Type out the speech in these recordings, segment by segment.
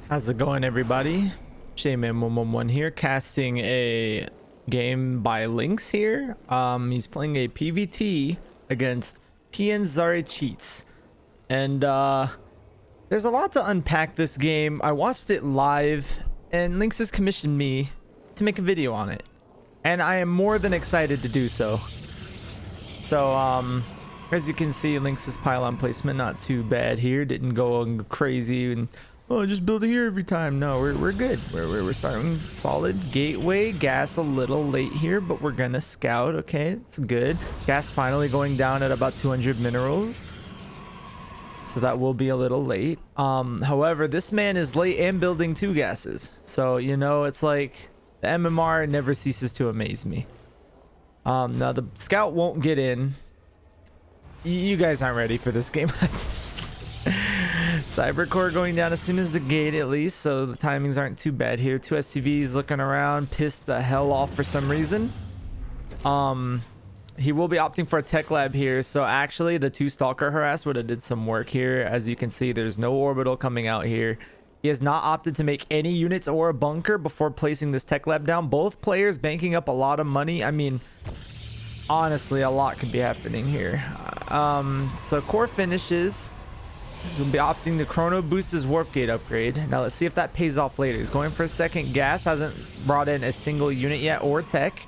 How's it going, everybody? Shaman111 here, casting a game by Lynx here. He's playing a PvT against Zari Cheats, and there's a lot to unpack this game. I watched it live, and Lynx has commissioned me to make a video on it, and I am more than excited to do so. So, as you can see, Lynx's pylon placement not too bad here. Didn't go crazy and just build it here every time. No, we're good. We're starting solid. Gateway gas a little late here, but we're gonna scout. Okay, it's good. Gas finally going down at about 200 minerals, so that will be a little late. However, this man is late and building 2 gases, so you know it's like the MMR never ceases to amaze me. Now the scout won't get in. You guys aren't ready for this game. Cybercore going down as soon as the gate, at least, so the timings aren't too bad here. 2 SCVs looking around, pissed the hell off for some reason. He will be opting for a tech lab here, so actually the 2 stalker harass would have did some work here. As you can see, there's no orbital coming out here. He has not opted to make any units or a bunker before placing this tech lab down. Both players banking up a lot of money. I mean, honestly, a lot could be happening here. So core finishes. He'll be opting to chrono boost his warp gate upgrade. Now let's see if that pays off later. He's going for a second gas. Hasn't brought in a single unit yet or tech.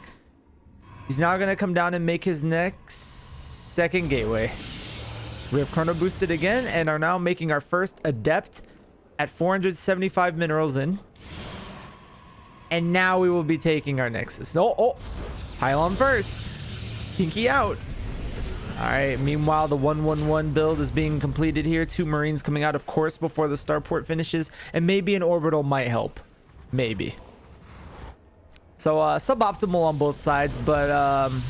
He's now going to come down and make his next second gateway. We have chrono boosted again and are now making our first adept at 475 minerals in. And now we will be taking our nexus. Oh, pylon first. Pinky out. All right, meanwhile, the 111 build is being completed here. 2 Marines coming out, of course, before the starport finishes. And maybe an orbital might help. Maybe. So, suboptimal on both sides, but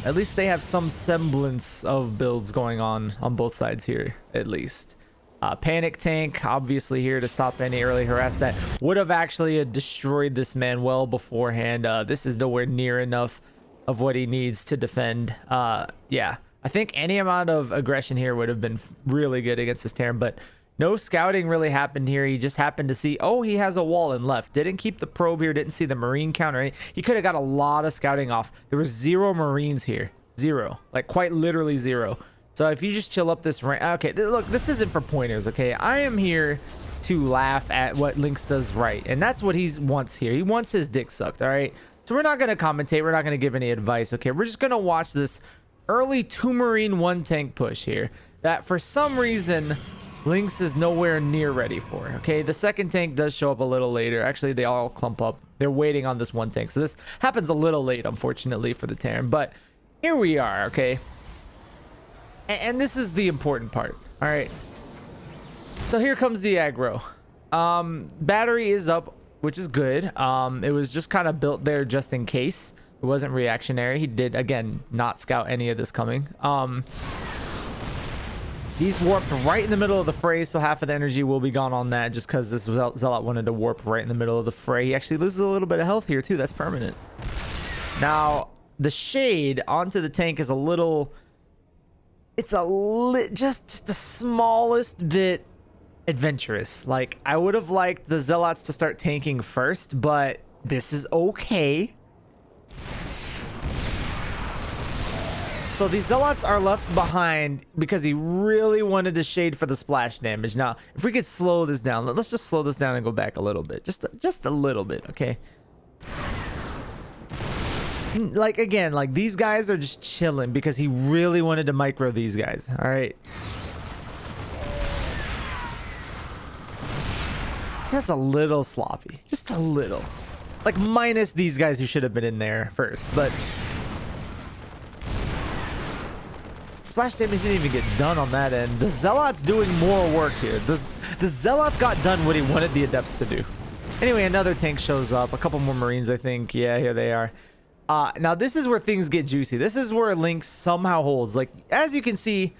at least they have some semblance of builds going on both sides here, at least. Panic tank, obviously here to stop any early harass that would have actually destroyed this man well beforehand. This is nowhere near enough of what he needs to defend. Yeah. I think any amount of aggression here would have been really good against this Terran, but no scouting really happened here. He just happened to see, oh, he has a wall and left. Didn't keep the probe here, didn't see the Marine counter. He could have got a lot of scouting off. There was 0 Marines here. 0. Like, quite literally 0. So if you just chill up this rank. Okay, look, this isn't for pointers, okay? I am here to laugh at what Lynx does right, and that's what he wants here. He wants his dick sucked, all right? So we're not going to commentate. We're not going to give any advice, okay? We're just going to watch this early 2 Marine 1 tank push here that for some reason Lynx is nowhere near ready for. Okay, the second tank does show up a little later. Actually, they all clump up. They're waiting on this 1 tank, so this happens a little late, unfortunately, for the Terran, but here we are. Okay, and this is the important part. All right, so here comes the aggro. Battery is up, which is good. It was just kind of built there just in case. It wasn't reactionary. He did, again, not scout any of this coming. He's warped right in the middle of the fray, so half of the energy will be gone on that just because this Zealot wanted to warp right in the middle of the fray. He actually loses a little bit of health here, too. That's permanent. Now, the shade onto the tank is a little... It's just the smallest bit adventurous. Like, I would have liked the Zealots to start tanking first, but this is okay. So these Zealots are left behind because he really wanted to shade for the splash damage. Now, if we could slow this down, let's just slow this down and go back a little bit. Just a little bit, okay? Like, again, like, these guys are just chilling because he really wanted to micro these guys, all right? See, that's a little sloppy. Just a little. Like, minus these guys who should have been in there first, but... Splash damage didn't even get done on that end. The Zealot's doing more work here. The Zealots got done what he wanted the Adepts to do. Anyway, another tank shows up. A couple more Marines, I think. Yeah, here they are. Now, this is where things get juicy. This is where Lynx somehow holds. Like, as you can see,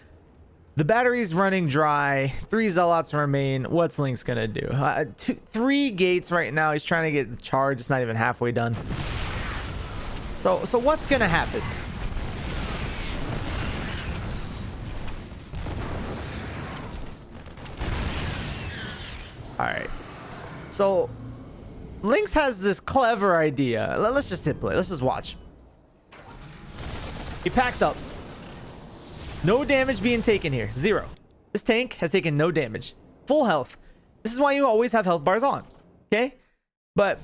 the battery's running dry. 3 Zealots remain. What's Lynx gonna do? 3 gates right now. He's trying to get the charge. It's not even halfway done. So what's gonna happen? All right. So Lynx has this clever idea. Let's just hit play. Let's just watch. He packs up. No damage being taken here. Zero. This tank has taken no damage. Full health. This is why you always have health bars on. Okay? But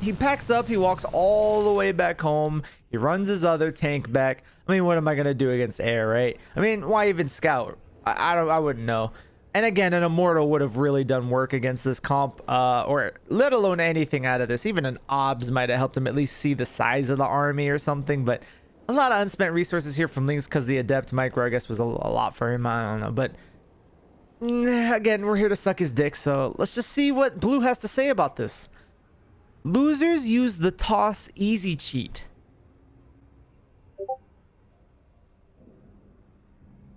he packs up. He walks all the way back home. He runs his other tank back. I mean, what am I going to do against air, right? I mean, why even scout? I wouldn't know. And again, an immortal would have really done work against this comp, or let alone anything out of this. Even an obs might have helped him at least see the size of the army or something. But a lot of unspent resources here from Lynx because the adept micro, I guess, was a lot for him. I don't know. But again, we're here to suck his dick. So let's just see what Blue has to say about this. Losers use the toss easy cheat.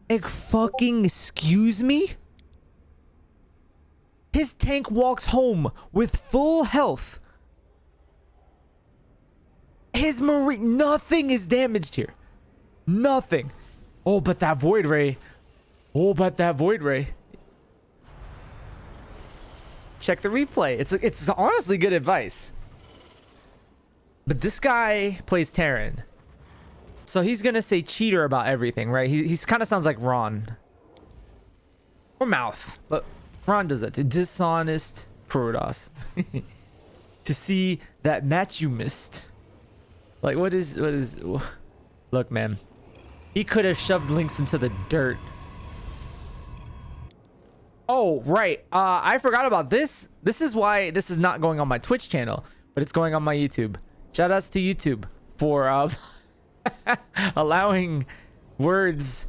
Fucking excuse me? His tank walks home with full health. His marine, nothing is damaged here. Nothing. Oh, but that void ray. Oh, but that void ray. Check the replay. It's honestly good advice. But this guy plays Terran. So he's going to say cheater about everything, right? He's kind of sounds like Ron. Or Mouth. But Ron does that too. Dishonest Protoss. To see that match you missed. Like, what is... Look, man. He could have shoved Lynx into the dirt. Oh, right. I forgot about this. This is why this is not going on my Twitch channel, but it's going on my YouTube. Shout outs to YouTube for allowing words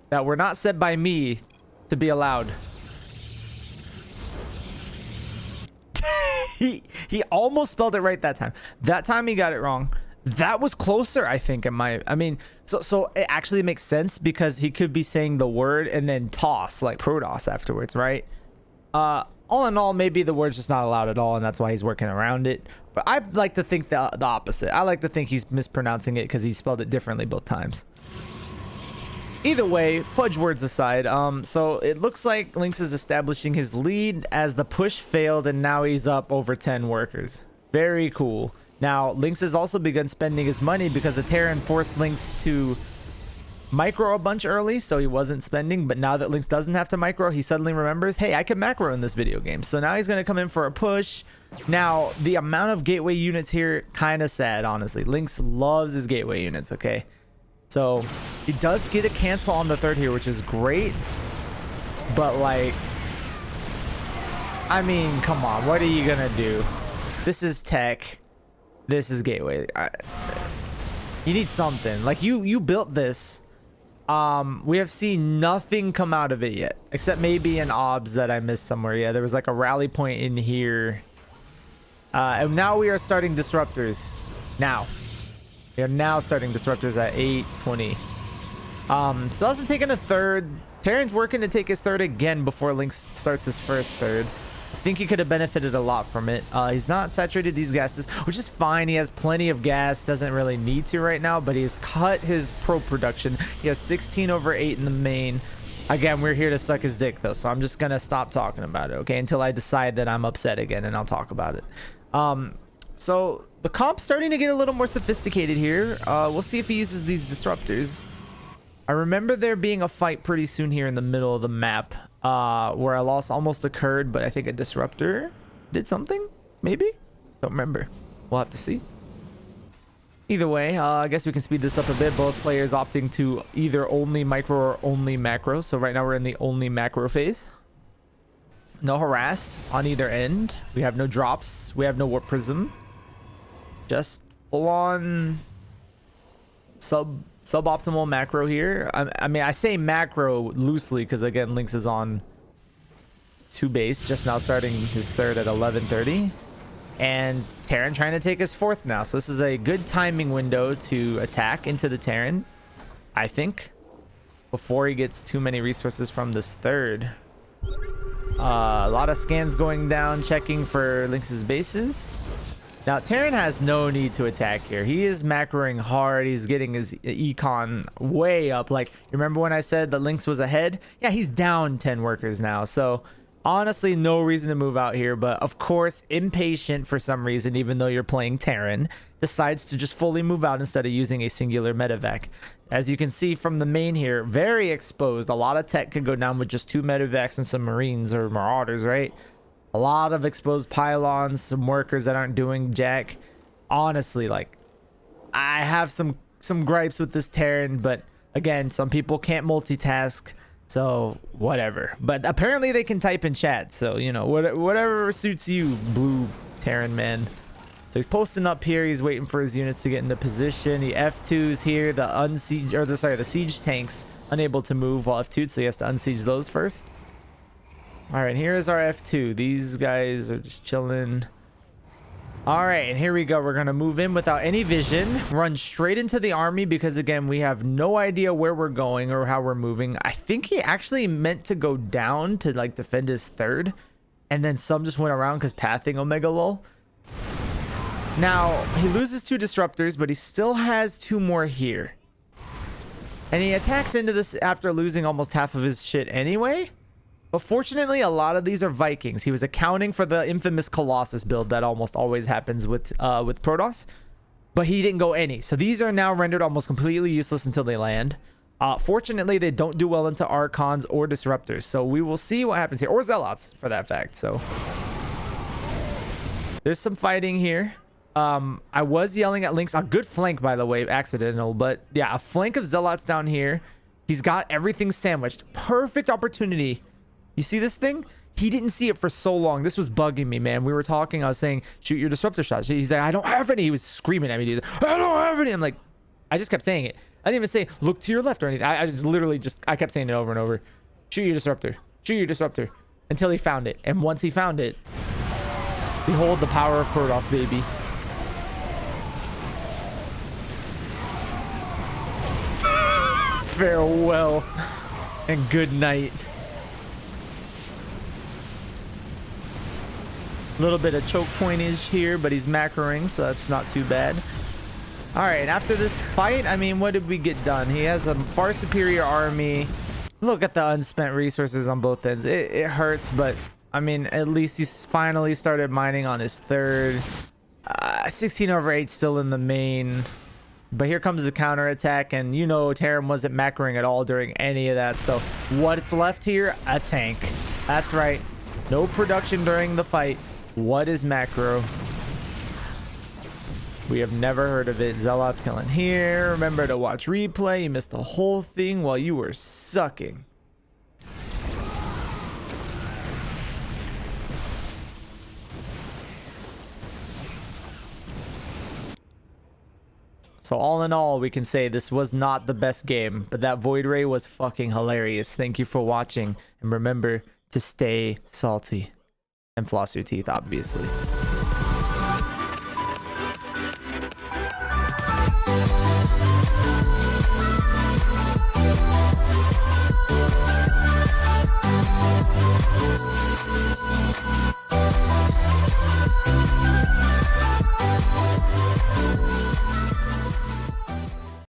that were not said by me to be allowed. he almost spelled it right that time. That time he got it wrong. That was closer, I think. I mean, so it actually makes sense because he could be saying the word and then toss like Protoss afterwards, right? All in all, maybe the word's just not allowed at all, and that's why he's working around it. But I like to think the opposite. I like to think he's mispronouncing it because he spelled it differently both times. Either way, fudge words aside, so it looks like Lynx is establishing his lead as the push failed, and now he's up over 10 workers. Very cool. Now, Lynx has also begun spending his money because the Terran forced Lynx to micro a bunch early, so he wasn't spending. But now that Lynx doesn't have to micro, he suddenly remembers, hey, I can macro in this video game. So now he's going to come in for a push. Now, the amount of gateway units here, kind of sad, honestly. Lynx loves his gateway units, okay? So he does get a cancel on the third here, which is great. But, like, I mean, come on. What are you going to do? This is tech. This is gateway. You need something. Like, you built this. We have seen nothing come out of it yet, except maybe an obs that I missed somewhere. Yeah, there was like a rally point in here. And now we are starting disruptors. Now we are now starting disruptors at 8:20. So hasn't taken a third. Terran's working to take his third again before Lynx starts his first third. I think he could have benefited a lot from it. He's not saturated these gases, which is fine. He has plenty of gas, doesn't really need to right now, but he's cut his pro production. He has 16/8 in the main. Again, we're here to suck his dick though, so I'm just gonna stop talking about it, okay, until I decide that I'm upset again, and I'll talk about it. So the comp's starting to get a little more sophisticated here. We'll see if he uses these disruptors. I remember there being a fight pretty soon here in the middle of the map, where a loss almost occurred, but I think a disruptor did something, maybe? Don't remember. We'll have to see. Either way, I guess we can speed this up a bit. Both players opting to either only micro or only macro. So right now we're in the only macro phase. No harass on either end. We have no drops. We have no warp prism. Just full on suboptimal macro here. I mean, I say macro loosely because again, Lynx is on 2 base, just now starting his third at 11:30, and Terran trying to take his fourth now. So this is a good timing window to attack into the Terran, I think, before he gets too many resources from this third. A lot of scans going down, checking for Lynx's bases. Now, Terran has no need to attack here. He is macroing hard. He's getting his econ way up. Like, remember when I said that Lynx was ahead? Yeah, he's down 10 workers now. So, Honestly, no reason to move out here, but of course, impatient for some reason, even though you're playing Terran, decides to just fully move out instead of using a singular medevac. As you can see from the main here, very exposed. A lot of tech could go down with just 2 medevacs and some marines or marauders, right? A lot of exposed pylons, some workers that aren't doing jack. Honestly, like, I have some gripes with this Terran, but again, some people can't multitask. So whatever, but apparently they can type in chat, so you know, whatever suits you, blue Terran man. So he's posting up here, he's waiting for his units to get into position. The F2's here, the siege tanks unable to move while F2, so he has to unsiege those first. All right, here's our F2. These guys are just chilling. All right, and here we go. We're gonna move in without any vision, run straight into the army, because again, we have no idea where we're going or how we're moving. I think he actually meant to go down to like defend his third, and then some just went around because pathing Omega Lol. Now he loses 2 disruptors, but he still has 2 more here, and he attacks into this after losing almost half of his shit anyway. But fortunately, a lot of these are Vikings. He was accounting for the infamous Colossus build that almost always happens with Protoss, but he didn't go any. So these are now rendered almost completely useless until they land. Fortunately, they don't do well into Archons or Disruptors, so we will see what happens here, or Zealots for that fact. So there's some fighting here. I was yelling at Lynx. A good flank, by the way, accidental, but yeah, a flank of Zealots down here. He's got everything sandwiched. Perfect opportunity. You see this thing? He didn't see it for so long. This was bugging me, man. We were talking. I was saying, shoot your disruptor shots. He's like, I don't have any. He was screaming at me. He's like, I don't have any. I'm like, I just kept saying it. I didn't even say, look to your left or anything. I just literally I kept saying it over and over. Shoot your disruptor. Shoot your disruptor. Until he found it. And once he found it, behold the power of Protoss, baby. Farewell and good night. A little bit of choke pointage here, but he's macroing, so that's not too bad. All right, and after this fight, I mean, what did we get done? He has a far superior army. Look at the unspent resources on both ends. It hurts, but I mean, at least he's finally started mining on his third. 16/8 still in the main. But here comes the counterattack, and you know Terran wasn't macroing at all during any of that. So what's left here? A tank. That's right. No production during the fight. What is macro? We have never heard of it. Zealots killing here. Remember to watch replay. You missed the whole thing while you were sucking. So all in all, we can say this was not the best game, but that Void Ray was fucking hilarious. Thank you for watching, and remember to stay salty and floss your teeth, obviously.